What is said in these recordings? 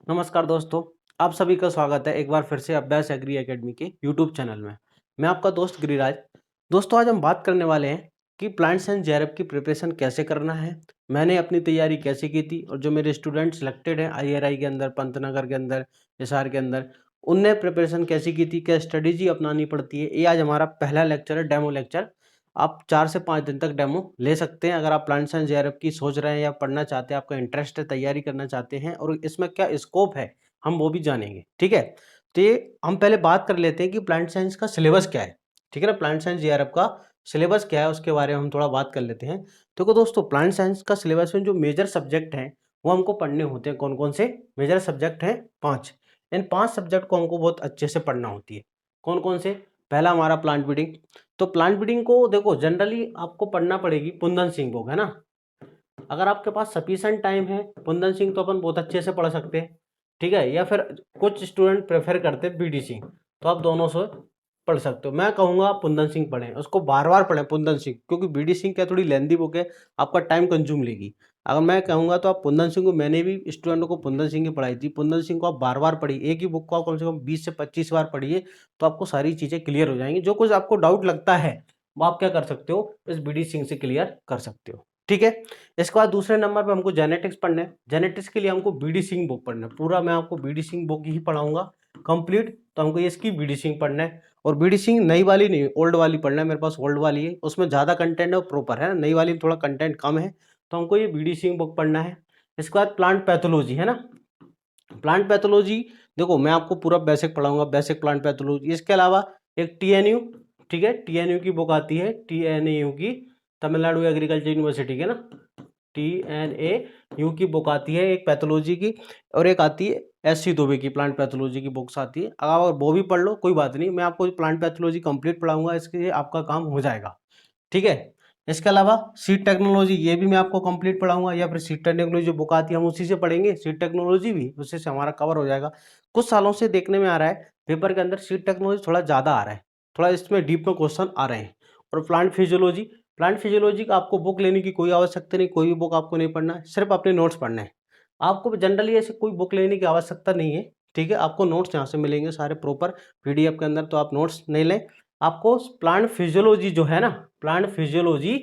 नमस्कार दोस्तों, आप सभी का स्वागत है एक बार फिर से अभ्यास एग्री एकेडमी के यूट्यूब चैनल में। मैं आपका दोस्त गिरिराज। दोस्तों, आज हम बात करने वाले हैं कि प्लांट साइंस जेआरएफ की प्रिपरेशन कैसे करना है, मैंने अपनी तैयारी कैसे की थी और जो मेरे स्टूडेंट सिलेक्टेड हैं आईआरआई के अंदर, पंतनगर के अंदर, एसआर के अंदर, उनने प्रिपरेशन कैसी की थी, क्या स्ट्रेटेजी अपनानी पड़ती है। ये आज हमारा पहला लेक्चर है, डेमो लेक्चर। आप 4 से 5 दिन तक डेमो ले सकते हैं अगर आप प्लांट साइंस जेआरएफ की सोच रहे हैं या पढ़ना चाहते हैं, आपका इंटरेस्ट है, तैयारी करना चाहते हैं और इसमें क्या स्कोप है, हम वो भी जानेंगे। ठीक है, तो ये हम पहले बात कर लेते हैं कि प्लांट साइंस का सिलेबस क्या है। ठीक है ना, प्लांट साइंस जेआरएफ का सिलेबस क्या है उसके बारे में हम थोड़ा बात कर लेते हैं। तो दोस्तों, प्लांट साइंस का सिलेबस में जो मेजर सब्जेक्ट हैं वो हमको पढ़ने होते हैं। कौन कौन से मेजर सब्जेक्ट हैं? 5। इन 5 सब्जेक्ट को हमको बहुत अच्छे से पढ़ना होती है। कौन कौन से? पहला हमारा प्लांट ब्रीडिंग। तो प्लांट ब्रीडिंग को देखो, जनरली आपको पढ़ना पड़ेगी पुंदन सिंह बुक, है ना। अगर आपके पास सफिशिएंट टाइम है, पुंदन सिंह तो अपन बहुत अच्छे से पढ़ सकते हैं। ठीक है, या फिर कुछ स्टूडेंट प्रेफर करते हैं बीडी सिंह, तो आप दोनों से पढ़ सकते हो। मैं कहूँगा पुंदन सिंह पढ़ें, उसको बार बार पढ़ें पुंदन सिंह, क्योंकि बीडी सिंह क्या थोड़ी लेंदी बुक है, आपका टाइम कंज्यूम लेगी। अगर मैं कहूँगा तो आप पुंदन सिंह को, मैंने भी स्टूडेंटों को पुंदन सिंह की पढ़ाई थी, पुंदन सिंह को आप बार बार पढ़िए, एक ही बुक को आप कम से कम 20 से 25 बार पढ़िए, तो आपको सारी चीज़ें क्लियर हो जाएंगी। जो कुछ आपको डाउट लगता है वो आप क्या कर सकते हो, इस बीडी सिंह से क्लियर कर सकते हो। ठीक है, इसके बाद दूसरे नंबर पे हमको जेनेटिक्स पढ़ना है। जेनेटिक्स के लिए हमको बीडी सिंह बुक पढ़ना है, पूरा मैं आपको बीडी सिंह बुक ही पढ़ाऊंगा कंप्लीट। तो हमको इसकी बीडी सिंह पढ़ना है, और बीडी सिंह नई वाली नहीं, ओल्ड वाली पढ़ना है। मेरे पास ओल्ड वाली है, उसमें ज़्यादा कंटेंट है, प्रॉपर है ना। नई वाली में थोड़ा कंटेंट कम है, तो हमको ये बीडी सिंह बुक पढ़ना है। इसके बाद प्लांट पैथोलॉजी है ना, प्लांट पैथोलॉजी देखो मैं आपको पूरा बेसिक पढ़ाऊंगा, बेसिक प्लांट पैथोलॉजी। इसके अलावा एक टीएनयू, ठीक है, टीएनयू की बुक आती है, टीएनयू की, तमिलनाडु एग्रीकल्चर यूनिवर्सिटी के ना, टीएनएयू की बुक आती है एक पैथोलॉजी की, और एक आती है एससी दुबे की प्लांट पैथोलॉजी की बुक्स आती है। अगर वो भी पढ़ लो कोई बात नहीं, मैं आपको प्लांट पैथोलॉजी कंप्लीट पढ़ाऊंगा, इसके लिए आपका काम हो जाएगा। ठीक है, इसके अलावा सीड टेक्नोलॉजी, ये भी मैं आपको कंप्लीट पढ़ाऊंगा, या फिर सीड टेक्नोलॉजी जो बुक आती है हम उसी से पढ़ेंगे, सीड टेक्नोलॉजी भी उसी से हमारा कवर हो जाएगा। कुछ सालों से देखने में आ रहा है पेपर के अंदर सीड टेक्नोलॉजी थोड़ा ज़्यादा आ रहा है, थोड़ा इसमें डीप में क्वेश्चन आ रहे हैं। और प्लांट फिजियोलॉजी, प्लांट फिजियोलॉजी का आपको बुक लेने की कोई आवश्यकता नहीं, कोई भी बुक आपको नहीं पढ़ना है, सिर्फ अपने नोट्स पढ़ना है। आपको जनरली ऐसे कोई बुक लेने की आवश्यकता नहीं है। ठीक है, आपको नोट्स यहाँ से मिलेंगे सारे प्रॉपर पीडीएफ के अंदर, तो आप नोट्स नहीं लें। आपको प्लांट फिजियोलॉजी जो है ना, प्लांट फिजियोलॉजी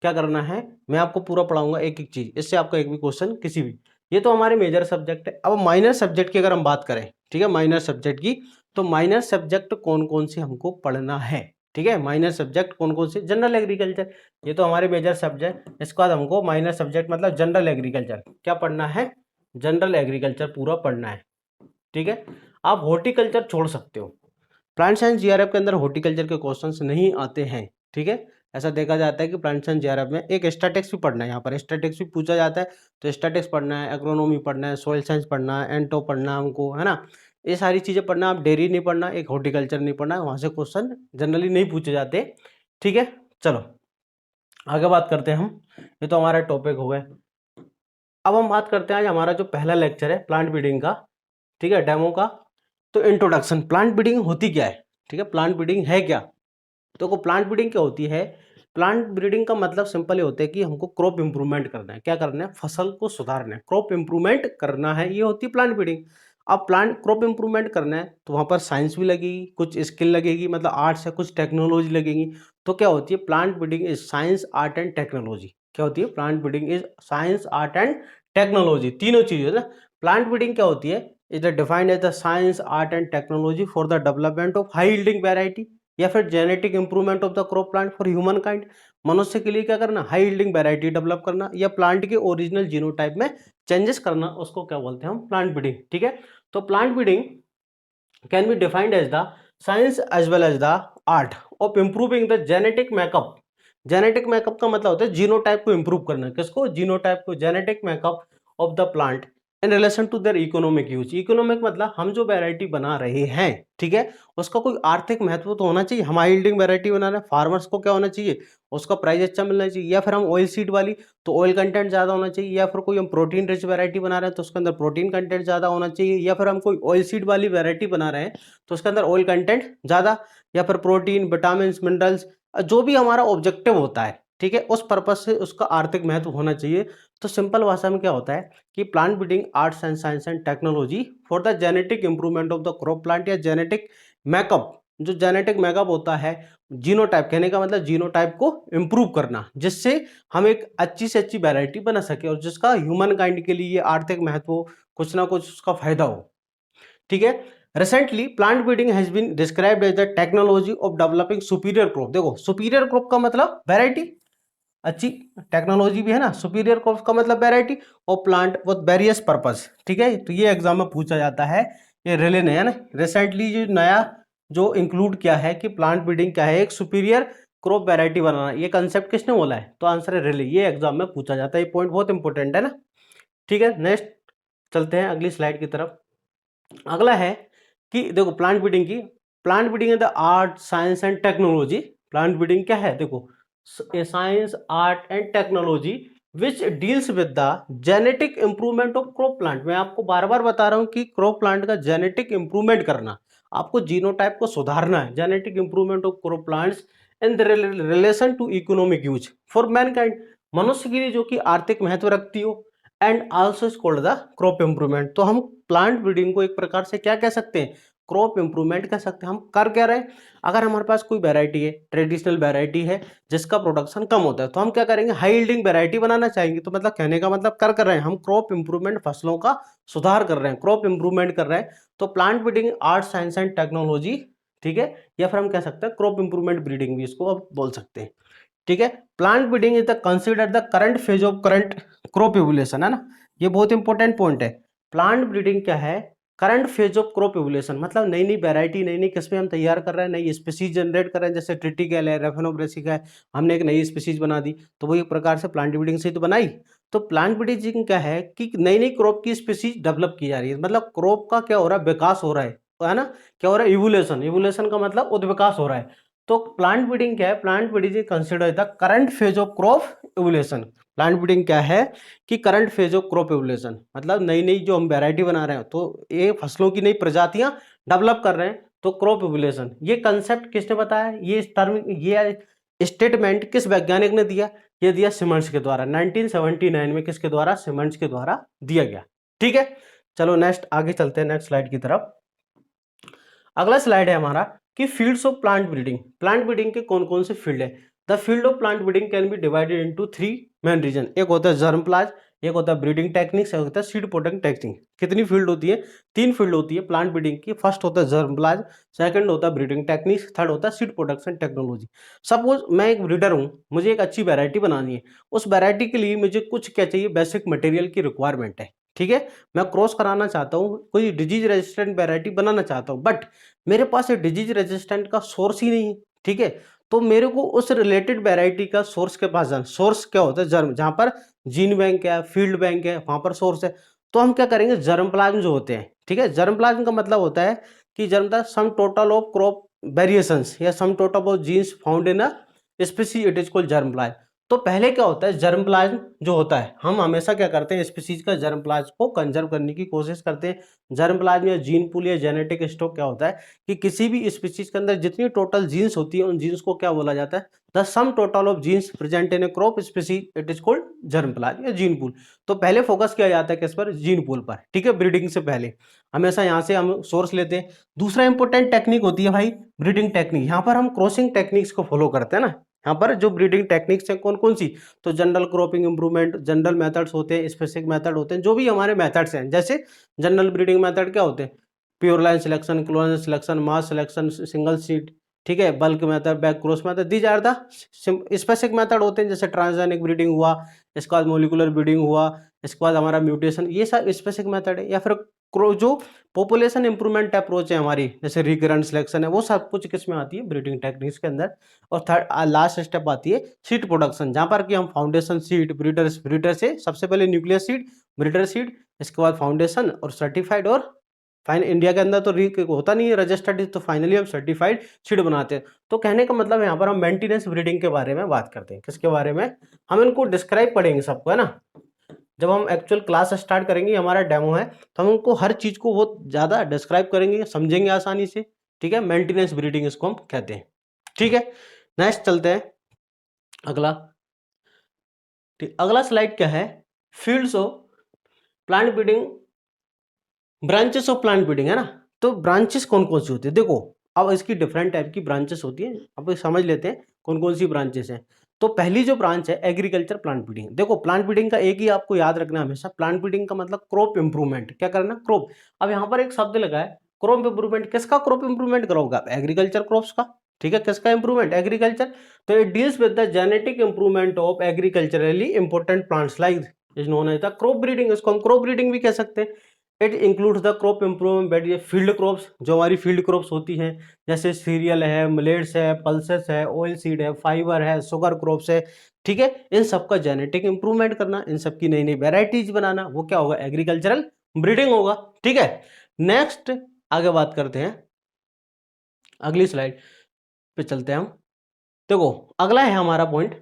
क्या करना है, मैं आपको पूरा पढ़ाऊंगा एक एक चीज, इससे आपका एक भी क्वेश्चन किसी भी। ये तो हमारे मेजर सब्जेक्ट है। अब माइनर सब्जेक्ट की अगर हम बात करें, ठीक है, माइनर सब्जेक्ट की, तो माइनर सब्जेक्ट कौन कौन से हमको पढ़ना है। ठीक है, माइनर सब्जेक्ट कौन कौन से? जनरल एग्रीकल्चर, ये तो हमारे मेजर सब्जेक्ट। इसके बाद हमको माइनर सब्जेक्ट मतलब जनरल एग्रीकल्चर क्या पढ़ना है, जनरल एग्रीकल्चर पूरा पढ़ना है। ठीक है, आप हॉर्टिकल्चर छोड़ सकते हो, प्लांट साइंस जीआरएफ के अंदर हॉर्टिकल्चर के क्वेश्चंस नहीं आते हैं। ठीक है, ऐसा देखा जाता है कि प्लांट साइंस जीआरएफ में एक स्टैटिक्स भी पढ़ना है, यहाँ पर स्टैटिक्स भी पूछा जाता है, तो स्टैटिक्स पढ़ना है, एग्रोनॉमी पढ़ना है, सॉइल साइंस पढ़ना है, एंटो पढ़ना है हमको, है ना। ये सारी चीज़ें पढ़ना, आप डेयरी नहीं पढ़ना, एक हॉर्टिकल्चर नहीं पढ़ना, वहाँ से क्वेश्चन जनरली नहीं पूछे जाते। ठीक है, चलो आगे बात करते हैं हम, ये तो हमारा टॉपिक हो गए। अब हम बात करते हैं आज हमारा जो पहला लेक्चर है प्लांट ब्रीडिंग का, ठीक है, डेमो का। तो इंट्रोडक्शन, प्लांट ब्रीडिंग होती क्या है? ठीक है, प्लांट ब्रीडिंग है क्या? तो प्लांट ब्रीडिंग क्या होती है? प्लांट ब्रीडिंग का मतलब सिंपल ही होता है कि हमको क्रॉप इंप्रूवमेंट करना है। क्या करना है? फसल को सुधारना है, क्रॉप इंप्रूवमेंट करना है, ये होती है प्लांट ब्रीडिंग। अब प्लांट क्रॉप इंप्रूवमेंट करना है तो वहाँ पर साइंस भी लगेगी, कुछ स्किल लगेगी, मतलब आर्ट्स है, कुछ टेक्नोलॉजी लगेगी। तो क्या होती है? Plant breeding is science, art and technology. क्या होती है? Plant breeding is science, art and technology, तीनों चीजें ना। प्लांट ब्रीडिंग क्या होती है? Is defined as the science, art and technology for the development of high yielding variety, या फिर genetic improvement of the crop plant for humankind. मनुष्य के लिए क्या करना? हाई यील्डिंग वैरायटी डेवलप करना, या प्लांट के ओरिजिनल जीनोटाइप में चेंजेस करना, उसको क्या बोलते हैं हम? Plant breeding. ठीक है, तो plant breeding can be defined as the science as well as the art of improving the genetic makeup. Genetic makeup का मतलब होता है जीनोटाइप को इंप्रूव करना। किसको? जीनोटाइप को, genetic makeup of the plant in relation to their economic use. Economic मतलब हम जो वैरायटी बना रहे हैं, ठीक है, उसका कोई आर्थिक महत्व तो होना चाहिए। हम हाई यील्डिंग वैरायटी बना रहे हैं, फार्मर्स को क्या होना चाहिए? उसका प्राइस अच्छा मिलना चाहिए। या फिर हम ऑयल सीड वाली, तो ऑयल कंटेंट ज़्यादा होना चाहिए। या फिर कोई हम प्रोटीन रिच वैरायटी बना रहे हैं तो उसके अंदर प्रोटीन कंटेंट ज़्यादा होना चाहिए। या फिर हम कोई ऑयल सीड वाली वैरायटी बना रहे हैं तो उसके अंदर ऑयल कंटेंट ज़्यादा, या फिर प्रोटीन, विटामिन, मिनरल्स, जो भी हमारा ऑब्जेक्टिव होता है, ठीक है, उस पर्पज से उसका आर्थिक महत्व होना चाहिए। तो सिंपल भाषा में क्या होता है कि plant breeding arts and science and technology for the genetic improvement of the crop plant, या जेनेटिक मैकअप, जो जेनेटिक मैकअप होता है, जीनोटाइप, कहने का मतलब जीनोटाइप को इंप्रूव करना, जिससे हम एक अच्छी से अच्छी वैरायटी बना सके और जिसका ह्यूमन काइंड के लिए आर्थिक महत्व हो, कुछ ना कुछ उसका फायदा हो। ठीक है, recently plant breeding has been described as the technology of developing superior crop. देखो, सुपीरियर क्रॉप का मतलब वैरायटी, अच्छी टेक्नोलॉजी भी है ना, सुपीरियर क्रॉप का मतलब वैरायटी और प्लांट विद वेरियस पर्पस। ठीक है, तो ये एग्जाम में पूछा जाता है। ये रिले ने है ना रिसेंटली जो नया जो इंक्लूड किया है कि प्लांट ब्रीडिंग क्या है, एक सुपीरियर क्रॉप वैरायटी बनाना, ये कंसेप्ट किसने बोला है? तो आंसर है रिले। ये एग्जाम में पूछा जाता है, ये पॉइंट बहुत इंपॉर्टेंट है ना। ठीक है, नेक्स्ट चलते हैं अगली स्लाइड की तरफ। अगला है कि देखो प्लांट ब्रीडिंग की, plant breeding is the art science and technology. Plant breeding क्या है? देखो, science art and technology which deals with the genetic improvement of crop plant. मैं आपको बार बार बता रहा हूं कि क्रॉप प्लांट का जेनेटिक इंप्रूवमेंट करना, आपको जीनोटाइप को सुधारना है। Genetic improvement of crop plants in the relation to economic use for mankind, मनुष्य के लिए जो कि आर्थिक महत्व रखती हो, and also is called the crop improvement. तो हम प्लांट ब्रीडिंग को एक प्रकार से क्या कह सकते हैं? क्रॉप इंप्रूवमेंट कह सकते हैं। हम कर क्या रहे हैं? अगर हमारे पास कोई वैरायटी है, ट्रेडिशनल वैरायटी है जिसका प्रोडक्शन कम होता है, तो हम क्या करेंगे? हाई यील्डिंग वैरायटी बनाना चाहेंगे। तो मतलब कहने का मतलब कर रहे हैं हम क्रॉप इंप्रूवमेंट, फसलों का सुधार कर रहे हैं, क्रॉप इंप्रूवमेंट कर रहे हैं। तो plant breeding art science and technology, ठीक है, या फिर हम कह सकते हैं क्रॉप इंप्रूवमेंट ब्रीडिंग भी इसको अब बोल सकते हैं। ठीक है, plant breeding is the considered the current phase of current crop evolution, है ना, ये बहुत इंपॉर्टेंट पॉइंट है। प्लांट ब्रीडिंग क्या है? Current phase of crop evolution, मतलब नई नई वैरायटी, नई नई किस्में हम तैयार कर रहे हैं, नई स्पीसीज जनरेट कर रहे हैं। जैसे ट्रिटिकल है, रेफेनोब्रेसिका है, हमने एक नई स्पीसीज बना दी, तो वो एक प्रकार से प्लांट ब्रीडिंग से ही तो बनाई। तो प्लांट ब्रीडिंग क्या है कि नई नई क्रॉप की स्पीसीज डेवलप की जा रही है, मतलब क्रॉप का क्या हो रहा है? विकास हो रहा है ना, क्या हो रहा है? इवोल्यूशन, इवोल्यूशन का मतलब उद्विकास हो रहा है। तो प्लांट ब्रीडिंग क्या है? Plant breeding is considered the current phase of crop evolution. Plant breeding क्या है कि current phase of crop evolution, मतलब नई नई जो हम वैरायटी बना रहे हैं, तो ये फसलों की नई प्रजातियां डेवलप कर रहे हैं, तो क्रॉप इवोल्यूशन। ये कंसेप्ट किसने बताया? ये टर्म, ये स्टेटमेंट किस वैज्ञानिक ने दिया? ये दिया सिमंड्स के द्वारा, 1979 में। किसके द्वारा? सिमंड्स के द्वारा दिया गया। ठीक है, चलो नेक्स्ट आगे चलते हैं, नेक्स्ट स्लाइड की तरफ। अगला स्लाइड है हमारा कि fields of plant breeding. Plant breeding के कौन कौन से फील्ड है? The field of plant breeding can be divided into 3 main region. एक होता है जर्मप्लाज, एक होता है ब्रीडिंग टेक्निक्स, एक होता है सीड प्रोडक्ट टेक्निक। कितनी फील्ड होती है? 3 फील्ड होती है प्लांट ब्रीडिंग की। फर्स्ट होता है जर्मप्लाज, सेकंड होता है ब्रीडिंग टेक्निक्स, थर्ड होता है सीड प्रोडक्शन टेक्नोलॉजी। सपोज मैं एक ब्रीडर हूँ, मुझे एक अच्छी वैरायटी बनानी है। उस वैरायटी के लिए मुझे कुछ क्या चाहिए? बेसिक मटेरियल की रिक्वायरमेंट है। ठीक है, मैं क्रॉस कराना चाहता हूँ, कोई डिजीज रेजिस्टेंट वैरायटी बनाना चाहता हूँ, बट मेरे पास एक डिजीज रेजिस्टेंट का सोर्स ही नहीं है। ठीक है, तो मेरे को उस रिलेटेड वैरायटी का सोर्स के पास जाना। सोर्स क्या होता है? जर्म, जहां पर जीन बैंक है, फील्ड बैंक है, वहां पर सोर्स है। तो हम क्या करेंगे? जर्म प्लाज्म जो होते हैं, ठीक है, जर्म प्लाज्म का मतलब होता है कि germ the sum total of crop variations या sum total of genes found in a species, it is called germplasm. तो पहले क्या होता है? जर्म प्लाज्म जो होता है, हम हमेशा क्या करते हैं? स्पीसीज का जर्म प्लाज्म को कंजर्व करने की कोशिश करते हैं। जर्म प्लाज्म या जीन पूल या जेनेटिक स्टॉक क्या होता है कि किसी भी स्पीसीज के अंदर जितनी टोटल जीन्स होती है, उन जीन्स को क्या बोला जाता है? The sum total of genes present in A crop species, it is called germ plasm या जीन पूल। तो पहले फोकस किया जाता है किस पर? जीन पूल पर। ठीक है, ब्रीडिंग से पहले हमेशा यहाँ से हम सोर्स लेते हैं। दूसरा इंपॉर्टेंट टेक्निक होती है भाई ब्रीडिंग टेक्निक। यहाँ पर हम क्रॉसिंग टेक्निक्स को फॉलो करते हैं ना। यहाँ पर जो ब्रीडिंग टेक्निक्स हैं कौन कौन सी? तो general cropping improvement, general methods होते हैं, स्पेसिफिक मेथड होते हैं, जो भी हमारे मेथड्स हैं। जैसे जनरल ब्रीडिंग मेथड क्या होते हैं? Pure line selection, clonal selection, mass selection, single seed, ठीक है, bulk method, back cross method, these are the specific method होते हैं। जैसे ट्रांसजेनिक ब्रीडिंग हुआ, इसके बाद मोलिकुलर ब्रीडिंग हुआ, इसके बाद हमारा म्यूटेशन, ये सब स्पेसिफिक मेथड है। या फिर जो पॉपुलेशन इंप्रूवमेंट अप्रोच है हमारी, जैसे रिकरेंट सिलेक्शन है, वो सब कुछ किस में आती है? ब्रीडिंग टेक्निक्स के अंदर। और थर्ड लास्ट स्टेप आती है सीड प्रोडक्शन, जहां पर कि हम फाउंडेशन सीड, ब्रीडर से सबसे पहले न्यूक्लियस सीड, ब्रीडर सीड, इसके बाद फाउंडेशन और सर्टिफाइड, और फाइन इंडिया के अंदर तो होता नहीं है रजिस्टर्ड, तो फाइनली हम सर्टिफाइड सीड बनाते हैं। तो कहने का मतलब यहाँ पर हम मेंटेनेंस ब्रीडिंग के बारे में बात करते हैं। किसके बारे में? हम इनको डिस्क्राइब पढ़ेंगे सबको, है ना। जब हम एक्चुअल क्लास स्टार्ट करेंगे, हमारा डेमो है, तो हम उनको हर चीज को बहुत ज्यादा डिस्क्राइब करेंगे, समझेंगे आसानी से। ठीक है, मेंटेनेंस ब्रीडिंग इसको हम कहते हैं। ठीक है, नेक्स्ट चलते हैं अगला। अगला स्लाइड क्या है, fields of plant breeding, branches of plant breeding है ना। तो ब्रांचेस कौन कौन सी होती है, देखो अब इसकी डिफरेंट टाइप की ब्रांचेस होती है, अब समझ लेते हैं कौन कौन सी ब्रांचेस हैं। तो पहली जो ब्रांच है एग्रीकल्चर प्लांट ब्रीडिंग। देखो प्लांट ब्रीडिंग का एक ही आपको याद रखना हमेशा, प्लांट ब्रीडिंग का मतलब क्रॉप इंप्रूवमेंट, क्या करना क्रॉप। अब यहाँ पर एक शब्द लगा है क्रॉप इंप्रूवमेंट, किसका क्रॉप इंप्रूवमेंट करोगे आप, एग्रीकल्चर क्रॉप्स का, ठीक है, किसका इंप्रूवमेंट, एग्रीकल्चर। तो it deals with the genetic improvement of agriculturally important plants like is known as the crop breeding, इसको हम क्रॉप ब्रीडिंग भी कह सकते हैं। It includes the crop improvement, ये फील्ड क्रॉप्स, जो हमारी फील्ड क्रॉप्स होती हैं, जैसे सीरियल है, मिलेट्स है, पल्सेस है, ऑयल सीड है, फाइबर है, शुगर क्रॉप्स है, ठीक है, इन सब का जेनेटिक इंप्रूवमेंट करना, इन सब की नई नई वेराइटीज बनाना, वो क्या होगा, एग्रीकल्चरल ब्रीडिंग होगा, ठीक है। नेक्स्ट आगे बात करते हैं, अगली स्लाइड पे चलते हैं हम। देखो अगला है हमारा पॉइंट,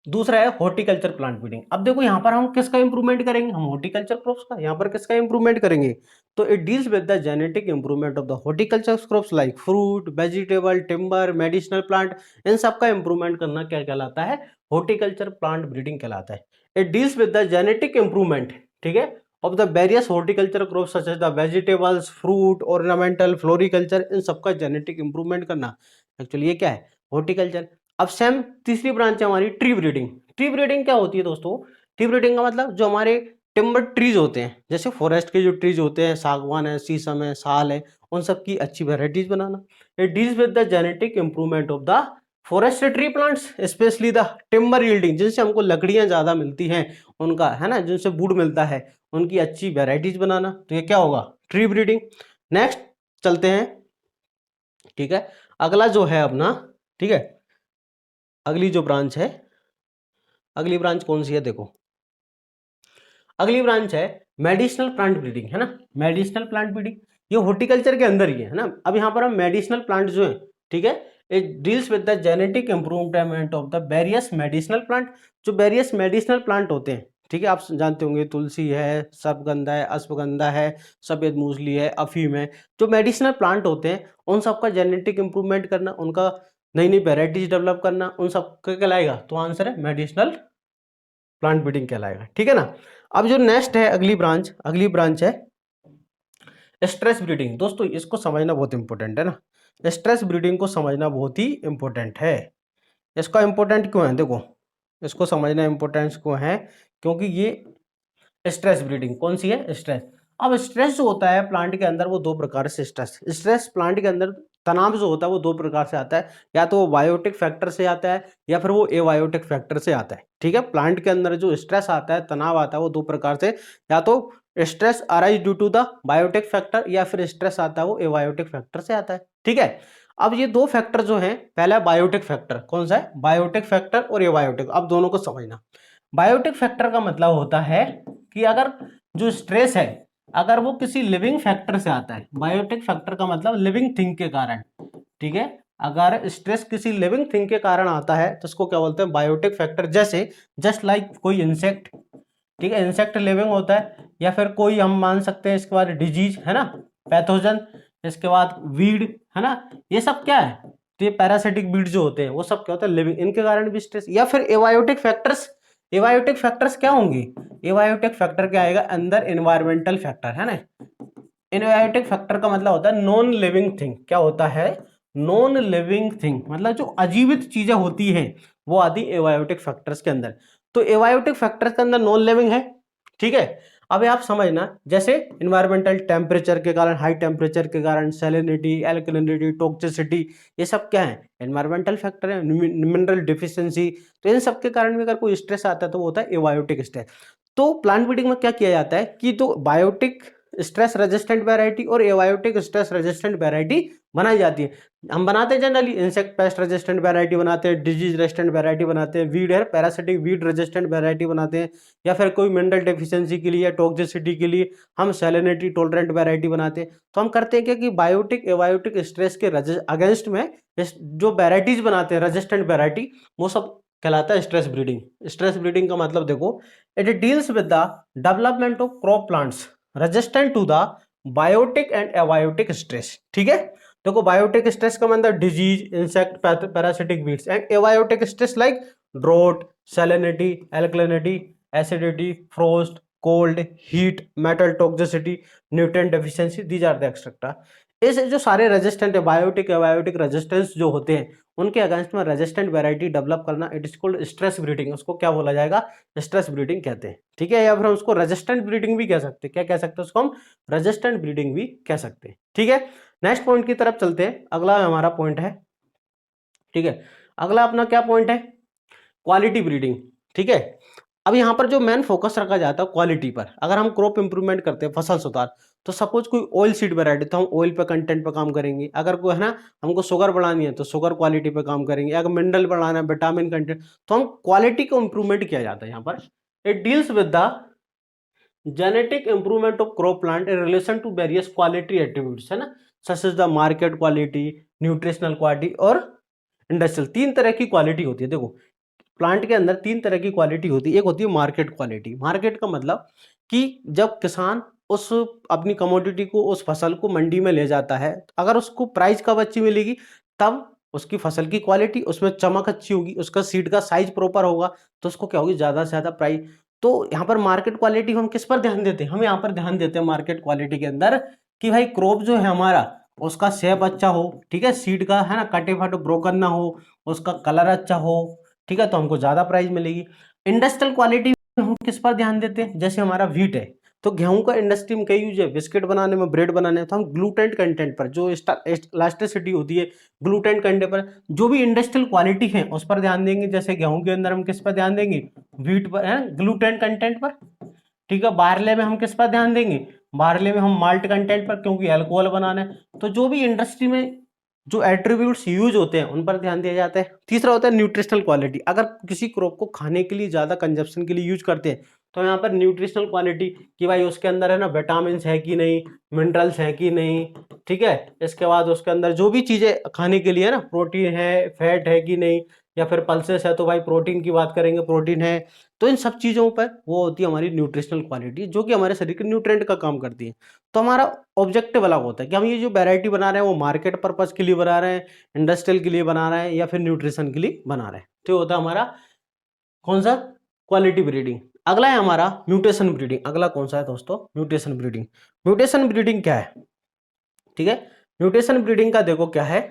दूसरा है हॉर्टिकल्चर प्लांट ब्रीडिंग। अब देखो यहाँ पर हम किसका इंप्रूवमेंट करेंगे, हम हॉर्टिकल्चर क्रॉप्स का, यहाँ पर किसका इंप्रूवमेंट करेंगे, तो it deals with the genetic improvement of the horticulture crops like fruit, vegetable, timber, medicinal plant, इन सब का इंप्रूवमेंट करना क्या कहलाता है, हॉर्टिकल्चर प्लांट ब्रीडिंग कहलाता है। It deals with the genetic improvement, ठीक है, of the various horticulture crops such as the vegetables, fruit, ornamental, floriculture, इन सब का जेनेटिक इंप्रूवमेंट करना, एक्चुअली ये क्या है, हॉर्टिकल्चर। अब सेम तीसरी ब्रांच है हमारी ट्री ब्रीडिंग। ट्री ब्रीडिंग क्या होती है दोस्तों, ट्री ब्रीडिंग का मतलब जो हमारे टिम्बर ट्रीज होते हैं, जैसे फॉरेस्ट के जो ट्रीज होते हैं, सागवान है, शीशम है, साल है, उन सब की अच्छी varieties banana. It deals with the genetic improvement of the forest tree plants specially the timber yielding, जिनसे हमको लकड़ियां ज्यादा मिलती हैं, उनका है ना, जिनसे वुड मिलता है, उनकी अच्छी वेराइटीज बनाना, तो ये क्या होगा, ट्री ब्रीडिंग। नेक्स्ट चलते हैं, ठीक है, अगला जो है अपना, ठीक है, अगली जो ब्रांच है, अगली ब्रांच कौन सी है, देखो अगली ब्रांच है मेडिसिनल प्लांट ब्रीडिंग, है ना, मेडिसिनल प्लांट ब्रीडिंग, ये हॉर्टिकल्चर के अंदर ही है ना। अब यहाँ पर हम मेडिसिनल प्लांट जो है, ठीक है, it deals with the genetic improvement of the various medicinal plant, जो वेरियस मेडिसिनल प्लांट होते हैं, ठीक है, आप जानते होंगे तुलसी है, सर्पगंधा है, अश्वगंधा है, सफेद मूसली है, अफीम है, जो मेडिसिनल प्लांट होते हैं, उन सबका जेनेटिक इंप्रूवमेंट करना, उनका नई नई वेराइटीज डेवलप करना, उन सब का कहलाएगा, तो आंसर है मेडिसिनल प्लांट ब्रीडिंग कहलाएगा, ठीक है ना। अब जो नेक्स्ट है अगली ब्रांच है स्ट्रेस ब्रीडिंग। दोस्तों इसको समझना बहुत इंपॉर्टेंट है ना, स्ट्रेस ब्रीडिंग को समझना बहुत ही इंपॉर्टेंट है। इसका इंपॉर्टेंट क्यों है, देखो इसको समझना इंपॉर्टेंस क्यों है, क्योंकि ये स्ट्रेस ब्रीडिंग कौन सी है, स्ट्रेस। अब स्ट्रेस जो होता है प्लांट के अंदर, वो दो प्रकार से स्ट्रेस प्लांट के अंदर तनाव जो होता है वो दो प्रकार से आता है, या तो वो बायोटिक फैक्टर से आता है, या फिर वो एबायोटिक फैक्टर से आता है, ठीक है। प्लांट के अंदर जो स्ट्रेस आता है, तनाव आता है, वो दो प्रकार से, या तो stress arise due to the biotic factor, या फिर स्ट्रेस आता है वो एबायोटिक फैक्टर से आता है, ठीक है। अब ये दो फैक्टर जो हैं, पहला बायोटिक फैक्टर, कौन सा है, बायोटिक फैक्टर और एबायोटिक, अब दोनों को समझना। बायोटिक फैक्टर का मतलब होता है कि अगर जो स्ट्रेस है, अगर वो किसी लिविंग फैक्टर से आता है, बायोटिक फैक्टर का मतलब लिविंग थिंग के कारण, ठीक है, अगर स्ट्रेस किसी लिविंग थिंग के कारण आता है तो उसको क्या बोलते हैं, बायोटिक फैक्टर। जैसे जस्ट लाइक कोई इंसेक्ट, ठीक है, इंसेक्ट लिविंग होता है, या फिर कोई हम मान सकते हैं इसके बाद डिजीज, है ना, पैथोजन, इसके बाद वीड, है ना, ये सब क्या है, तो ये पैरासिटिक वीड जो होते हैं वो सब क्या होता है, लिविंग, इनके कारण भी स्ट्रेस। या फिर एबायोटिक फैक्टर्स, एबायोटिक फैक्टर्स क्या होंगे, एबायोटिक फैक्टर क्या आएगा, अंदर एनवायरमेंटल फैक्टर, है ना। एनबायोटिक फैक्टर का मतलब होता है नॉन लिविंग थिंग, क्या होता है, नॉन लिविंग थिंग, मतलब जो अजीवित चीजें होती हैं वो आदि एबायोटिक फैक्टर्स के अंदर। तो एबायोटिक फैक्टर्स के अंदर नॉन लिविंग है, ठीक है। अब आप समझना, जैसे इन्वायरमेंटल टेम्परेचर के कारण, हाई टेम्परेचर के कारण, सैलिनिटी, एल्कलिनिटी, टॉक्सिसिटी, ये सब क्या है, एनवायरमेंटल फैक्टर है, मिनरल डिफिशियंसी, तो इन सब के कारण भी अगर कोई स्ट्रेस आता है तो वो होता है एबायोटिक स्ट्रेस। तो प्लांट ब्रीडिंग में क्या किया जाता है कि तो बायोटिक स्ट्रेस रेजिस्टेंट वैरायटी और एबायोटिक स्ट्रेस रेजिस्टेंट वैरायटी बनाई जाती है। हम बनाते हैं generally insect pest resistant variety बनाते हैं, डिजीज रेजिस्टेंट वैरायटी बनाते हैं, वीड है पैरासिटिक वीड रेजिस्टेंट वैरायटी बनाते हैं, या फिर कोई मिनरल डेफिशिएंसी के लिए, टॉक्सिसिटी के लिए हम सैलिनिटी टॉलरेंट वैरायटी बनाते हैं। तो हम करते हैं क्या कि बायोटिक एबायोटिक स्ट्रेस के अगेंस्ट में जो वैरायटीज बनाते हैं रेजिस्टेंट वैरायटी, वो सब कहलाता है स्ट्रेस ब्रीडिंग। स्ट्रेस ब्रीडिंग का मतलब देखो, it deals with the development of crop plants resistant to the biotic and abiotic stress, ठीक है। देखो बायोटिक स्ट्रेस का मतलब disease, insect, parasitic weeds, and abiotic stress like drought, salinity, alkalinity, acidity, frost, cold, heat, metal toxicity, nutrient deficiency, these are the etcetera. इस जो सारे resistant है, biotic abiotic resistance जो होते हैं, उनके अगेंस्ट में रेजिस्टेंट वैरायटी डेवलप करना, it is called stress breeding. उसको क्या बोला जाएगा? स्ट्रेस ब्रीडिंग कहते हैं, ठीक है। या फिर हम उसको रेजिस्टेंट ब्रीडिंग भी कह सकते हैं। क्या कह सकते हैं उसको हम? रेजिस्टेंट ब्रीडिंग भी कह सकते हैं, ठीक है। नेक्स्ट पॉइंट की तरफ चलते हैं। अगला हमारा पॉइंट है, ठीक है, अगला अपना क्या पॉइंट है? क्वालिटी ब्रीडिंग, ठीक है। अब यहाँ पर जो मेन फोकस रखा जाता है क्वालिटी पर। अगर हम क्रॉप इंप्रूवमेंट करते हैं, फसल सुधार, तो सपोज कोई ऑयल सीड वैरायटी, तो हम ऑयल पे कंटेंट पे काम करेंगे। अगर कोई है ना, हमको शुगर बढ़ानी है तो शुगर क्वालिटी पे काम करेंगे। अगर मिनरल बढ़ाना है, विटामिन कंटेंट, तो हम क्वालिटी को इंप्रूवमेंट किया जाता है यहाँ पर। It deals with the genetic improvement of crop plant in relation to various quality attributes, है ना, such as the market quality, nutritional quality और इंडस्ट्रियल। तीन तरह की क्वालिटी होती है। देखो, प्लांट के अंदर तीन तरह की क्वालिटी होती है। एक होती है मार्केट क्वालिटी। मार्केट का मतलब कि जब किसान उस अपनी कमोडिटी को, उस फसल को मंडी में ले जाता है, अगर उसको प्राइस कब अच्छी मिलेगी? तब उसकी फसल की क्वालिटी, उसमें चमक अच्छी होगी, उसका सीड का साइज प्रॉपर होगा, तो उसको क्या होगी? ज्यादा से ज्यादा प्राइस। तो यहाँ पर मार्केट क्वालिटी हम किस पर ध्यान देते हैं? हम यहाँ पर ध्यान देते हैं मार्केट क्वालिटी के अंदर कि भाई क्रॉप जो है हमारा, उसका शेप अच्छा हो, ठीक है, सीड का, है ना, कटे फटे ब्रोकन ना हो, उसका कलर अच्छा हो, ठीक है, तो हमको ज्यादा प्राइस मिलेगी। इंडस्ट्रियल क्वालिटी हम किस पर ध्यान देते हैं? जैसे हमारा व्हीट है, तो गेहूं का इंडस्ट्री में कई यूज है, बिस्किट बनाने में, ब्रेड बनाने में, तो हम ग्लूटेन कंटेंट पर, जो इलास्टिसिटी होती है ग्लूटेन कंटेंट पर, जो भी इंडस्ट्रियल क्वालिटी है उस पर ध्यान देंगे। जैसे गेहूं के अंदर हम किस पर ध्यान देंगे? व्हीट पर, है, ग्लूटेन कंटेंट पर, ठीक है। बारले में हम किस पर ध्यान देंगे? बारले में हम माल्ट कंटेंट पर, क्योंकि अल्कोहल बनाना है। तो जो भी इंडस्ट्री में जो एट्रीब्यूट्स यूज होते हैं उन पर ध्यान दिया जाता है। तीसरा होता है न्यूट्रिशनल क्वालिटी। अगर किसी क्रॉप को खाने के लिए ज्यादा कंजप्शन के लिए यूज करते हैं, तो यहाँ पर न्यूट्रिशनल क्वालिटी, कि भाई उसके अंदर है ना विटामिन है कि नहीं, मिनरल्स है कि नहीं, ठीक है। इसके बाद उसके अंदर जो भी चीजें खाने के लिए है ना, प्रोटीन है, फैट है कि नहीं, या फिर पल्सेस है तो भाई प्रोटीन की बात करेंगे, प्रोटीन है। तो इन सब चीजों पर वो होती है हमारी न्यूट्रिशनल क्वालिटी, जो कि हमारे शरीर के न्यूट्रिएंट का काम करती है। तो हमारा ऑब्जेक्टिव अलग होता है कि हम ये जो वैरायटी बना रहे हैं वो मार्केट पर्पज के लिए बना रहे हैं, इंडस्ट्रियल के लिए बना रहे हैं, या फिर न्यूट्रिशन के लिए बना रहे हैं। तो होता है हमारा कौन सा? Quality breeding. अगला है हमारा म्यूटेशन ब्रीडिंग। अगला कौन सा है दोस्तों? Mutation breeding. म्यूटेशन ब्रीडिंग क्या है? ठीक है, म्यूटेशन ब्रीडिंग का देखो क्या है।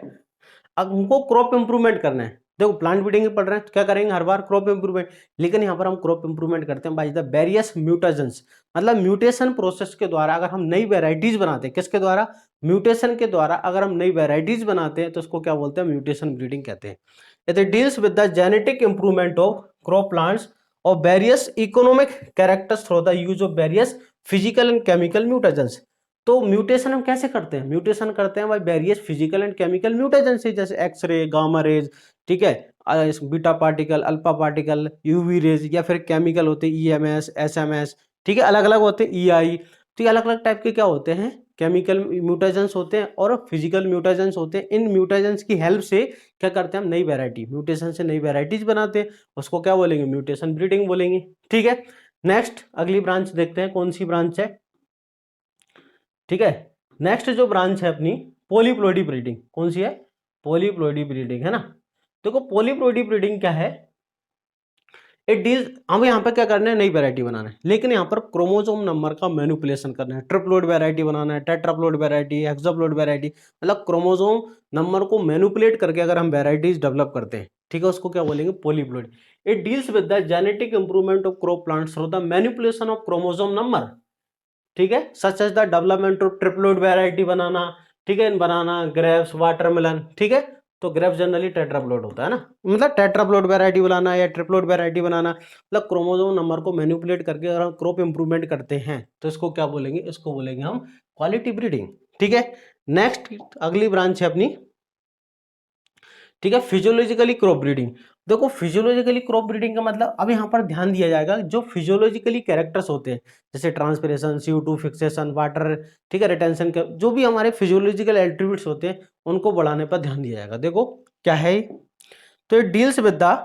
अब हमको क्रॉप इंप्रूवमेंट करना है। देखो, प्लांट ब्रीडिंग पढ़ रहे हैं तो क्या करेंगे? हर बार क्रॉप इंप्रूवमेंट, लेकिन यहाँ पर हम क्रॉप इंप्रूवमेंट करते हैं बाय द वेरियस म्यूटेशंस। मतलब म्यूटेशन प्रोसेस के द्वारा अगर हम नई वेराइटीज बनाते हैं, किसके द्वारा? म्यूटेशन के द्वारा अगर हम नई वेराइटीज बनाते हैं तो उसको क्या बोलते हैं? म्यूटेशन ब्रीडिंग कहते हैं। It deals with the genetic improvement of crop plants और various economic characters through the use of various physical and chemical mutations. तो म्यूटेशन हम कैसे करते हैं? म्यूटेशन करते हैं by various physical and chemical mutation से, जैसे एक्सरे, गामा रेज, ठीक है, beta particle, alpha particle, UV rays, या फिर केमिकल होते हैं ईएमएस, एसएमएस, ठीक है, अलग अलग होते हैं, ईआई। तो ये अलग अलग टाइप के क्या होते हैं? केमिकल म्यूटेशंस होते हैं और फिजिकल म्यूटेशंस होते हैं। इन म्यूटेशंस की हेल्प से क्या करते हैं? हम नई वेराइटी, म्यूटेशन से नई वेराइटीज बनाते हैं, उसको क्या बोलेंगे? म्यूटेशन ब्रीडिंग बोलेंगे, ठीक है। नेक्स्ट अगली ब्रांच देखते हैं, कौन सी ब्रांच है, ठीक है। नेक्स्ट जो ब्रांच है अपनी, पॉलीप्लोइडी ब्रीडिंग। कौन सी है? पॉलीप्लोइडी ब्रीडिंग, है ना। देखो, पॉलीप्लोइडी ब्रीडिंग क्या है? इट डील, हमें यहाँ पे क्या करना है? नई वैरायटी बनाना है, लेकिन यहाँ पर क्रोमोसोम नंबर का मैनिपुलेशन करना है। ट्रिप्लोइड वैरायटी बनाना है, टेट्राप्लोइड वैरायटी, हेक्साप्लोइड वैरायटी, मतलब क्रोमोसोम नंबर को मैनिपुलेट करके अगर हम वैरायटीज डेवलप करते हैं, ठीक है, उसको क्या बोलेंगे? Polyploid. It deals with the genetic improvement of crop plants through the manipulation of chromosome number, ठीक है, such as the development of triploid variety banana, ठीक है, बनाना ग्रेप्स, वाटरमेलन, ठीक है। तो ग्रेप्स जनरली टेट्राप्लोइड होता है ना, मतलब टेट्राप्लोइड वैरायटी बनाना या ट्रिप्लोइड वैरायटी बनाना, मतलब क्रोमोसोम नंबर को मैनिपुलेट करके अगर हम क्रॉप इंप्रूवमेंट करते हैं तो इसको क्या बोलेंगे? इसको बोलेंगे हम क्वालिटी ब्रीडिंग, ठीक है। नेक्स्ट अगली ब्रांच है अपनी, ठीक है, फिजियोलॉजिकली क्रॉप ब्रीडिंग। देखो, फिजियोलॉजिकली क्रॉप ब्रीडिंग का मतलब अब यहाँ पर ध्यान दिया जाएगा जो फिजियोलॉजिकली कैरेक्टर्स होते हैं, जैसे ट्रांसपिरेशन, CO2 फिक्सेशन, वाटर, ठीक है, रिटेंशन, जो भी हमारे फिजियोलॉजिकल एट्रीब्यूट्स होते हैं उनको बढ़ाने पर ध्यान दिया जाएगा। देखो क्या है, तो it deals with the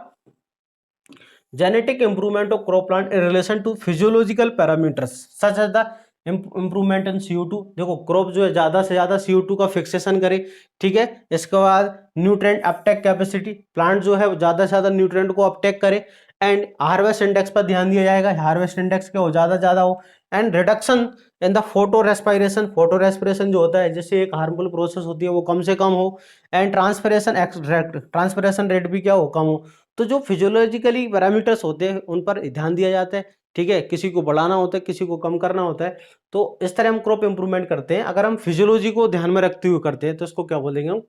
genetic improvement of crop plant in relation to physiological parameters such as the improvement in CO2, देखो क्रॉप जो है ज्यादा से ज्यादा CO2 का फिक्सेशन करे, ठीक है। इसके बाद न्यूट्रिएंट अपटेक कैपेसिटी, प्लांट जो है ज्यादा से ज्यादा न्यूट्रिएंट को अपटेक करे। एंड हार्वेस्ट इंडेक्स पर ध्यान दिया जाएगा, हार्वेस्ट इंडेक्स क्या हो, ज्यादा ज्यादा हो। And reduction in the photo respiration, photo respiration जो होता है जिससे एक हार्मफुल प्रोसेस होती है वो कम से कम हो। एंड ट्रांसपिरेशन रेट भी क्या हो, कम हो। तो जो फिजियोलॉजिकली पैरामीटर्स होते हैं उन पर ध्यान दिया जाता है, ठीक है। किसी को बढ़ाना होता है, किसी को कम करना होता है। तो इस तरह हम क्रॉप इंप्रूवमेंट करते हैं। अगर हम फिजियोलॉजी को ध्यान में रखते हुए करते हैं तो इसको क्या बोलेंगे हम,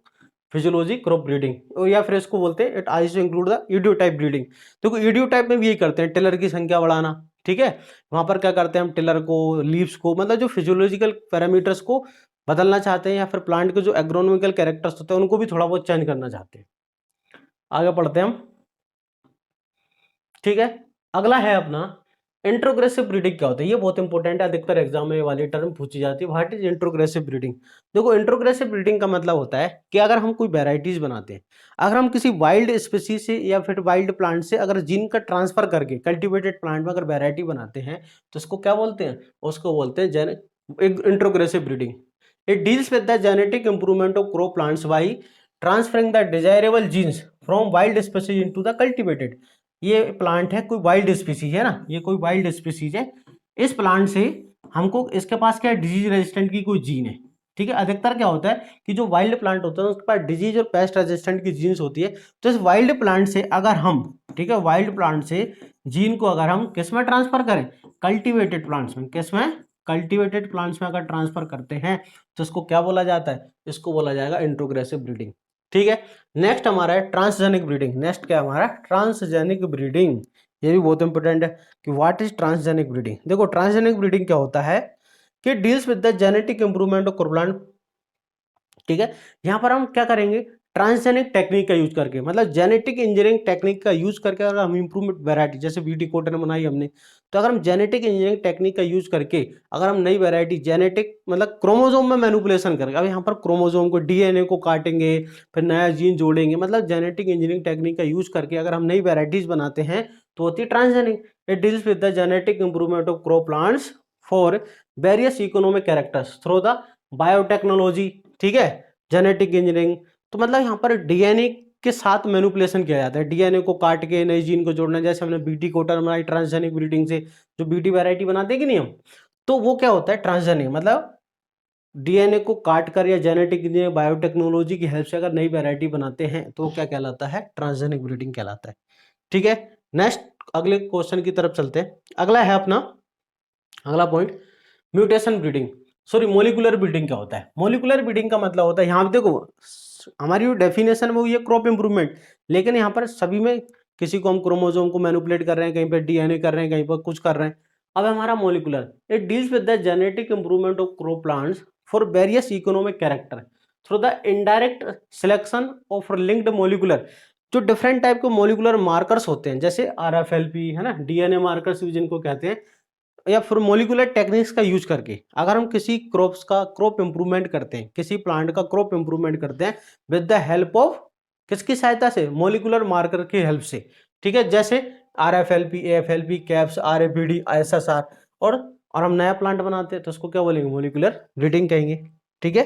फिजियोलॉजी क्रॉप ब्रीडिंग, या फिर इसको बोलते हैं it also include the idiotype breeding. देखो इडियोटाइप में भी यही करते हैं, टिलर की संख्या बढ़ाना, ठीक है। वहां पर क्या करते हैं हम, टिलर को, लीव्स को, मतलब जो फिजियोलॉजिकल पैरामीटर्स को बदलना चाहते हैं, या फिर प्लांट के जो एग्रोनॉमिकल कैरेक्टर्स होते हैं उनको भी थोड़ा बहुत चेंज करना चाहते हैं। आगे पढ़ते हैं हम, ठीक है। अगला है अपना इंट्रोग्रेसिव ब्रीडिंग। क्या होता है, ये बहुत इंपॉर्टेंट है, अधिकतर एग्जाम में ये वाली टर्म पूछी जाती है। What is introgressive breeding. देखो इंट्रोग्रेसिव ब्रीडिंग का मतलब होता है कि अगर हम कोई वेराइटीज बनाते हैं, अगर हम किसी वाइल्ड स्पीसीज से या फिर वाइल्ड प्लांट से अगर जीन का ट्रांसफर करके कल्टिवेटेड प्लांट में अगर वेराइटी बनाते हैं तो उसको क्या बोलते हैं, उसको बोलते हैं introgressive breeding. It deals with the genetic improvement of crop plants by transferring the desirable genes from wild species into the cultivated. ये प्लांट है, कोई वाइल्ड स्पीसीज है ना, ये कोई वाइल्ड स्पीसीज है। इस प्लांट से हमको, इसके पास क्या है, डिजीज रेजिस्टेंट की कोई जीन है, ठीक है। अधिकतर क्या होता है कि जो वाइल्ड प्लांट होता है उसके पास डिजीज और पेस्ट रेजिस्टेंट की जीन्स होती है। तो इस वाइल्ड प्लांट से अगर हम, ठीक है, वाइल्ड प्लांट से जीन को अगर हम किस में ट्रांसफर करें, कल्टिवेटेड प्लांट्स में, किस में, कल्टिवेटेड प्लांट्स में अगर ट्रांसफर करते हैं तो इसको क्या बोला जाता है, इसको बोला जाएगा इंट्रोग्रेसिव ब्रीडिंग, ठीक है। नेक्स्ट हमारा है ट्रांसजेनिक ब्रीडिंग। नेक्स्ट क्या हमारा, ट्रांसजेनिक ब्रीडिंग। ये भी बहुत इंपॉर्टेंट है कि व्हाट इज ट्रांसजेनिक ब्रीडिंग। देखो ट्रांसजेनिक ब्रीडिंग क्या होता है कि deals with the genetic improvement of plant, ठीक है। यहां पर हम क्या करेंगे, ट्रांसजेनिक टेक्निक का यूज करके, मतलब जेनेटिक इंजीनियरिंग टेक्निक का यूज करके अगर हम इंप्रूवमेंट वैरायटी, जैसे बीटी कॉटन बनाई हमने, तो अगर हम जेनेटिक इंजीनियरिंग टेक्निक का यूज करके अगर हम नई वैरायटी, जेनेटिक मतलब क्रोमोजोम में मैनिपुलेशन करेंगे, अब यहाँ पर क्रोमोजोम को, डीएनए को काटेंगे, फिर नया जीन जोड़ेंगे, मतलब जेनेटिक इंजीनियरिंग टेक्निक का यूज करके अगर हम नई वैरायटीज बनाते हैं तो होती है transgenic. It deals with the genetic improvement of crop plants for various economic characters through the biotechnology, ठीक है, जेनेटिक इंजीनियरिंग। तो मतलब यहाँ पर डीएनए के साथ मैनिपुलेशन किया जाता है, डीएनए को काट के नए जीन को जोड़ना, जैसे हमने बीटी कोटर बनाई ट्रांसजेनिक ब्रीडिंग से, जो बीटी वैरायटी बनाते हैं कि नहीं हम, तो वो क्या होता है ट्रांसजेनिक, मतलब डीएनए को काट कर या जेनेटिक इंजीनियरिंग बायोटेक्नोलॉजी की हेल्प से अगर नई वैरायटी बनाते हैं तो क्या कहलाता है, ट्रांसजेनिक ब्रीडिंग कहलाता है, ठीक है। नेक्स्ट अगले क्वेश्चन की तरफ चलते हैं। अगला है अपना, अगला point, mutation breeding, sorry molecular breeding. क्या होता है मोलिकुलर ब्रीडिंग का मतलब होता है, यहाँ पे देखो हमारी जो डेफिनेशन में वो ये क्रॉप इंप्रूवमेंट, लेकिन यहाँ पर सभी में किसी को हम क्रोमोसोम को मैनिपुलेट कर रहे हैं, कहीं पर डीएनए कर रहे हैं, कहीं पर कुछ कर रहे हैं। अब हमारा molecular, it deals with the genetic improvement of crop plants for various economic character through the indirect selection of linked molecular. जो डिफरेंट टाइप के मोलिकुलर मार्कर्स होते हैं, जैसे RFLP है ना, डीएनए मार्कर्स भी जिनको कहते हैं, या फिर मोलिकुलर टेक्निक्स का यूज करके अगर हम किसी क्रॉप्स का क्रॉप इंप्रूवमेंट करते हैं, किसी प्लांट का क्रॉप इंप्रूवमेंट करते हैं विद द हेल्प ऑफ, किसकी सहायता से, मोलिकुलर मार्कर की हेल्प से, ठीक है। जैसे RFLP, AFLP, caps, RFPD, ISSR, और हम नया प्लांट बनाते हैं तो उसको क्या बोलेंगे, मोलिकुलर ब्रीडिंग कहेंगे, ठीक है।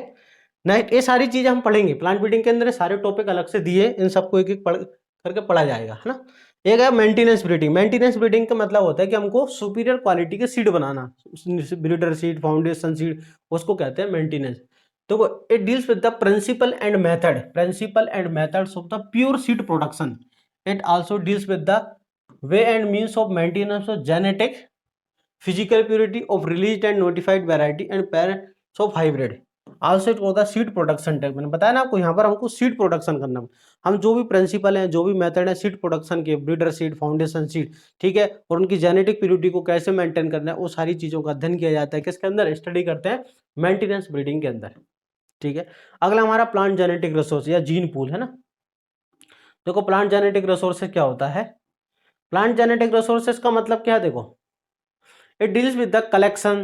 नेक्स्ट ये सारी चीजें हम पढ़ेंगे प्लांट ब्रीडिंग के अंदर, सारे टॉपिक अलग से दिए, इन सबको एक एक पढ़ करके पढ़ा जाएगा, है ना। एक है मेंटेनेंस ब्रीडिंग। मेंटेनेंस ब्रीडिंग का मतलब होता है कि हमको सुपीरियर क्वालिटी के सीड बनाना, ब्रीडर सीड, फाउंडेशन सीड, उसको कहते हैं मेंटेनेंस। तो it deals with the principle and methods of the pure seed production. It also deals with the way and means of maintenance of genetic physical purity of released and notified variety and parents of hybrid. Also it होता है seed production type, मैंने बताया ना आपको, यहाँ पर हमको seed production करना है। हम जो भी प्रिंसिपल हैं, जो भी मेथड है सीड प्रोडक्शन के, ब्रीडर सीड, फाउंडेशन सीड, ठीक है, और उनकी जेनेटिक प्योरिटी को कैसे मेंटेन करना है, वो सारी चीजों का अध्ययन किया जाता है किसके अंदर, स्टडी करते हैं मेंटेनेंस ब्रीडिंग के अंदर, ठीक है। अगला हमारा प्लांट जेनेटिक रिसोर्स या जीन पूल है ना। देखो प्लांट जेनेटिक रिसोर्सेज क्या होता है, प्लांट जेनेटिक रिसोर्सेज का मतलब क्या है, देखो it deals with the collection,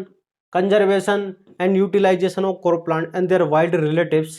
conservation and utilization of core plant and their wild relatives,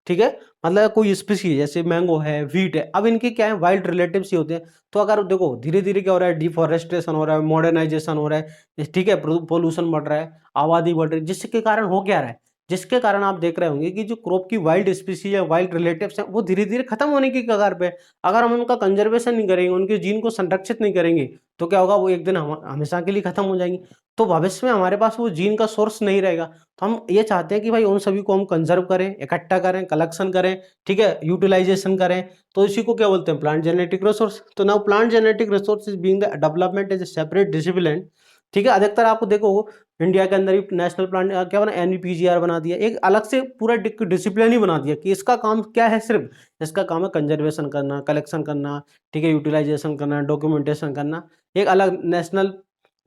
ठीक है, मतलब कोई स्पीसीज जैसे मैंगो है, व्हीट है, अब इनके क्या है वाइल्ड रिलेटिव्स ही होते हैं। तो अगर देखो धीरे धीरे क्या हो रहा है, डिफॉरेस्टेशन हो रहा है, मॉडर्नाइजेशन हो रहा है, ठीक है, पोल्यूशन बढ़ रहा है, आबादी बढ़ रही है, जिसके कारण हो क्या रहा है, जिसके कारण आप देख रहे होंगे कि जो क्रॉप की वाइल्ड स्पीसीज है, वाइल्ड रिलेटिव्स हैं, वो धीरे धीरे खत्म होने की कगार पे है। अगर हम उनका कंजर्वेशन नहीं करेंगे, उनके जीन को संरक्षित नहीं करेंगे, तो क्या होगा, वो एक दिन हमेशा के लिए खत्म हो जाएंगी। तो भविष्य में हमारे पास वो जीन का सोर्स नहीं रहेगा। तो हम ये चाहते हैं कि भाई उन सभी को हम कंजर्व करें, इकट्ठा करें, कलेक्शन करें, ठीक है, यूटिलाइजेशन करें। तो इसी को क्या बोलते हैं, प्लांट जेनेटिक रिसोर्स। तो now plant genetic resource is being the development as a separate discipline, ठीक है। अधिकतर आपको देखो इंडिया के अंदर ही नेशनल प्लांट क्या बना, एनपीजीआर बना दिया, एक अलग से पूरा डिसिप्लिन ही बना दिया कि इसका काम क्या है, सिर्फ इसका काम है कंजर्वेशन करना, कलेक्शन करना, ठीक है, यूटिलाइजेशन करना, डॉक्यूमेंटेशन करना। एक अलग national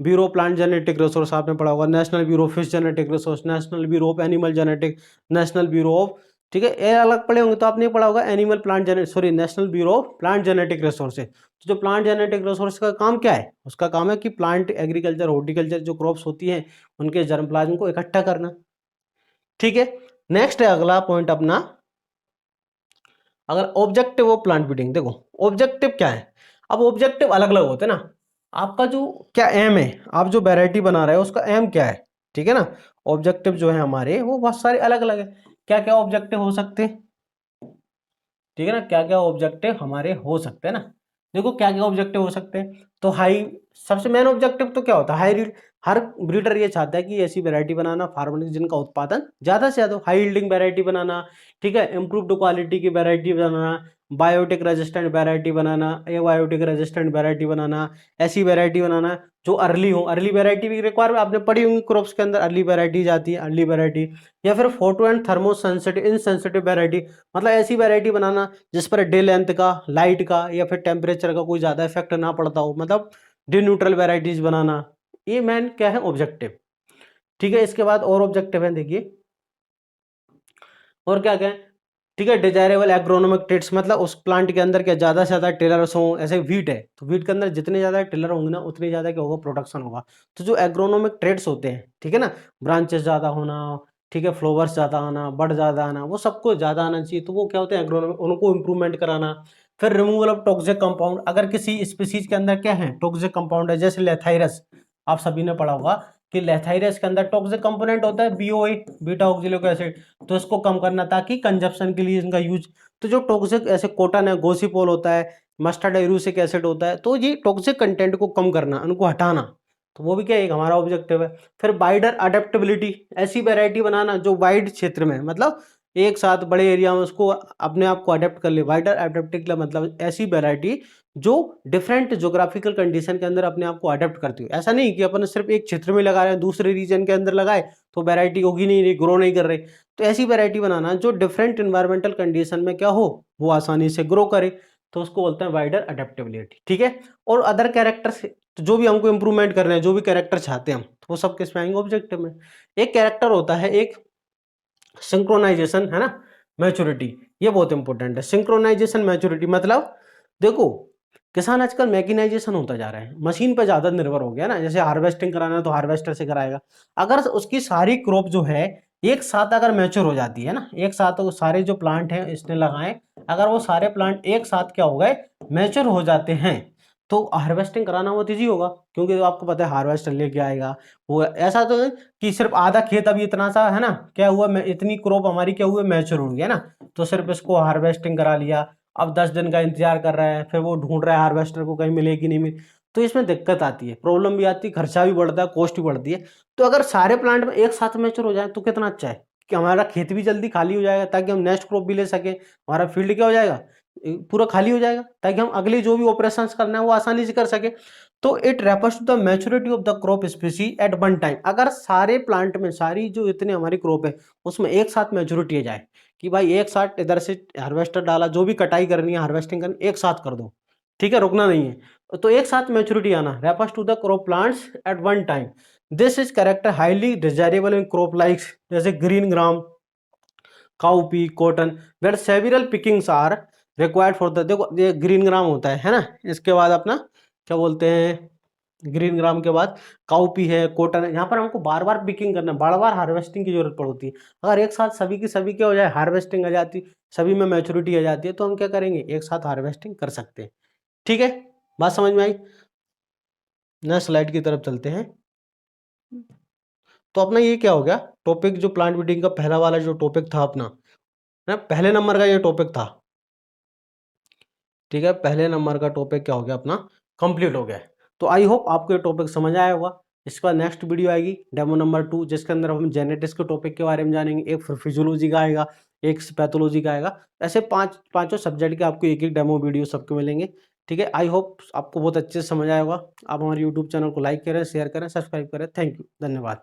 bureau plant genetic resource आपने पढ़ा होगा, national bureau fish genetic resource, national bureau of animal genetic, national bureau of, ठीक है, ये अलग पढ़े होंगे। तो आपने पढ़ा होगा animal plant genetic, sorry, national bureau of plant genetic resources. तो जो प्लांट जेनेटिक रिसोर्स का काम क्या है, उसका काम है कि प्लांट एग्रीकल्चर, हॉर्टिकल्चर जो क्रॉप्स होती हैं उनके जर्मप्लाज्म को इकट्ठा करना, ठीक है। नेक्स्ट है अगला पॉइंट अपना, अगर ऑब्जेक्टिव ऑफ प्लांट ब्रीडिंग, देखो ऑब्जेक्टिव क्या है। अब ऑब्जेक्टिव अलग अलग होते हैं ना, आपका जो क्या एम है, आप जो वैरायटी बना रहे हो उसका एम क्या है, ठीक है ना। ऑब्जेक्टिव जो है हमारे वो बहुत सारे अलग अलग है। क्या क्या ऑब्जेक्टिव हो सकते हैं, ठीक है ना, क्या क्या ऑब्जेक्टिव हमारे हो सकते हैं ना। देखो क्या क्या ऑब्जेक्टिव हो सकते हैं, तो हाई, सबसे मेन ऑब्जेक्टिव तो क्या होता है, हाई, हर ब्रीडर ये चाहता है कि ऐसी वैरायटी बनाना फार्मर जिनका उत्पादन ज्यादा से ज्यादा, हाई यील्डिंग वैरायटी बनाना, ठीक है, इंप्रूव्ड क्वालिटी की वैरायटी बनाना, बायोटिक रेजिस्टेंट वैरायटी बनाना, एबायोटिक रेजिस्टेंट वैरायटी बनाना, ऐसी वैरायटी बनाना जो अर्ली हो। अर्ली वैरायटी भी रिक्वायरमेंट आपने पढ़ी होंगी क्रॉप्स के अंदर, अर्ली वैरायटी जाती है, अर्ली वैरायटी। या फिर photo and thermo sensitive insensitive variety, मतलब ऐसी वैरायटी बनाना जिस पर डे लेंथ का, लाइट का या फिर टेम्परेचर का कोई ज्यादा इफेक्ट ना पड़ता हो, मतलब डे न्यूट्रल वैरायटीज बनाना। ये मैन क्या है, ऑब्जेक्टिव, ठीक है। इसके बाद और ऑब्जेक्टिव है, देखिए और क्या क्या है, ठीक है, डिजायरेबल एग्रोनॉमिक ट्रेड्स, मतलब उस प्लांट के अंदर क्या ज्यादा से ज्यादा टेलर्स हों। ऐसे व्हीट है तो व्हीट के अंदर जितने ज्यादा टेलर होंगे ना, उतनी ज्यादा क्या होगा, प्रोडक्शन होगा। तो जो एग्रोनॉमिक ट्रेड्स होते हैं, ठीक है ना, ब्रांचेस ज्यादा होना, ठीक है, फ्लावर्स ज्यादा आना, बड ज्यादा आना, वो सबको ज्यादा आना चाहिए। तो वो क्या होते हैं, एग्रोनॉमिक, उनको इंप्रूवमेंट कराना। फिर रिमूवल ऑफ टॉक्सिक कंपाउंड, अगर किसी स्पीसीज के अंदर क्या है, टॉक्सिक कंपाउंड है, जैसे लेथाइरस, आप सभी ने पढ़ा होगा कि लेथाइरस के अंदर टॉक्सिक कंपोनेंट होता है बीओए, बीटा ऑक्सिलिक एसिड। तो इसको कम करना ताकि कंजप्शन के लिए इनका यूज। तो जो टॉक्सिक ऐसे कॉटन है, गोसिपोल होता है, मस्टर्ड एरूसिक एसिड होता है, तो ये टॉक्सिक कंटेंट को कम करना, उनको हटाना। तो वो भी क्या एक हमारा ऑब्जेक्टिव है। फिर वाइडर अडेप्टेबिलिटी, ऐसी वेराइटी बनाना जो वाइड क्षेत्र में, मतलब एक साथ बड़े एरिया में उसको अपने आप को अडेप्ट कर ले। वाइडर अडेप्टिव मतलब ऐसी वेराइटी जो डिफरेंट ज्योग्राफिकल कंडीशन के अंदर अपने आप को अडेप्ट करती हो। ऐसा नहीं कि अपन सिर्फ एक क्षेत्र में लगा रहे हैं, दूसरे रीजन के अंदर लगाए तो वेराइटी होगी नहीं, ग्रो नहीं कर रही। तो ऐसी वेराइटी बनाना जो डिफरेंट इन्वायरमेंटल कंडीशन में क्या हो, वो आसानी से ग्रो करे, तो उसको बोलते हैं वाइडर अडेप्टेबिलिटी, ठीक है। और अदर कैरेक्टर्स, तो जो भी हमको इंप्रूवमेंट करना है, जो भी कैरेक्टर चाहते हैं हम, तो वो सब किस में आएंगे, ऑब्जेक्टिव में। एक कैरेक्टर होता है, एक सिंक्रोनाइजेशन, है ना, मैच्योरिटी, ये बहुत इंपॉर्टेंट है। सिंक्रोनाइजेशन मैच्योरिटी मतलब देखो किसान आजकल मैकेनाइजेशन होता जा रहा है, मशीन पर ज्यादा निर्भर हो गया ना। जैसे हार्वेस्टिंग कराना है तो हार्वेस्टर से कराएगा। अगर उसकी सारी क्रॉप जो है एक साथ अगर मैच्योर हो जाती है ना, एक साथ वो सारे जो प्लांट हैं इसने लगाए, अगर वो सारे प्लांट एक साथ क्या हो गए, मैच्योर हो जाते हैं, तो हार्वेस्टिंग कराना बहुत ईजी होगा। क्योंकि तो आपको पता है हार्वेस्टर लेके आएगा, वो ऐसा तो है कि सिर्फ आधा खेत अभी इतना सा है ना, क्या हुआ, इतनी क्रॉप हमारी क्या हुई, मैच्योर हो गई है ना, तो सिर्फ इसको हार्वेस्टिंग करा लिया। अब 10 दिन का इंतजार कर रहा है, फिर वो ढूंढ रहा है हार्वेस्टर को, कहीं मिलेगी नहीं मिले, तो इसमें दिक्कत आती है, प्रॉब्लम भी आती है, खर्चा भी बढ़ता है, कॉस्ट भी बढ़ती है। तो अगर सारे प्लांट में एक साथ मैच्योर हो जाए तो कितना अच्छा है कि हमारा खेत भी जल्दी खाली हो जाएगा, ताकि हम नेक्स्ट क्रॉप भी ले सके। हमारा फील्ड क्या हो जाएगा, पूरा खाली हो जाएगा, ताकि हम अगले जो भी ऑपरेशन करना है वो आसानी से कर सके। तो it refers to the maturity of the crop species at one time. अगर सारे प्लांट में सारी जो इतने हमारी क्रॉप है उसमें एक साथ मैच्योरिटी आ जाए, कि भाई एक साथ इधर से हार्वेस्टर डाला, जो भी कटाई करनी है, हार्वेस्टिंग करनी, एक साथ कर दो, ठीक है, रुकना नहीं है, तो एक साथ मैच्योरिटी आना refers to the crop plants at one time. This is character highly desirable in crop likes, जैसे green gram, cowpea, cotton, where several pickings are required for the, देखो ये ग्रीन ग्राम होता है ना। इसके बाद अपना क्या बोलते हैं, ग्रीन ग्राम के बाद काउपी है, कॉटन है। यहाँ पर हमको बार बार पिकिंग करना, बार बार हार्वेस्टिंग की जरूरत पड़ती है। अगर एक साथ सभी की सभी क्या हो जाए, हार्वेस्टिंग आ जाती, सभी में मैच्योरिटी आ जाती है, तो हम क्या करेंगे, एक साथ हार्वेस्टिंग कर सकते हैं। ठीक है, बात समझ में आई। नेक्स्ट स्लाइड की तरफ चलते हैं। तो अपना ये क्या हो गया टॉपिक, जो प्लांट ब्रीडिंग का पहला वाला जो टॉपिक था अपना, ना पहले नंबर का ये टॉपिक था। ठीक है, पहले नंबर का टॉपिक क्या हो गया अपना, कंप्लीट हो गया। तो आई होप आपको ये टॉपिक समझ आया होगा। इसके बाद नेक्स्ट वीडियो आएगी डेमो नंबर 2, जिसके अंदर हम जेनेटिक्स के टॉपिक के बारे में जानेंगे। एक फिजियोलॉजी का आएगा, एक पैथोलॉजी का आएगा। ऐसे पांचों सब्जेक्ट के आपको एक एक डेमो वीडियो सबके मिलेंगे। ठीक है, आई होप आपको बहुत अच्छे से समझ आया होगा। आप हमारे यूट्यूब चैनल को लाइक करें, शेयर करें, सब्सक्राइब करें। थैंक यू, धन्यवाद।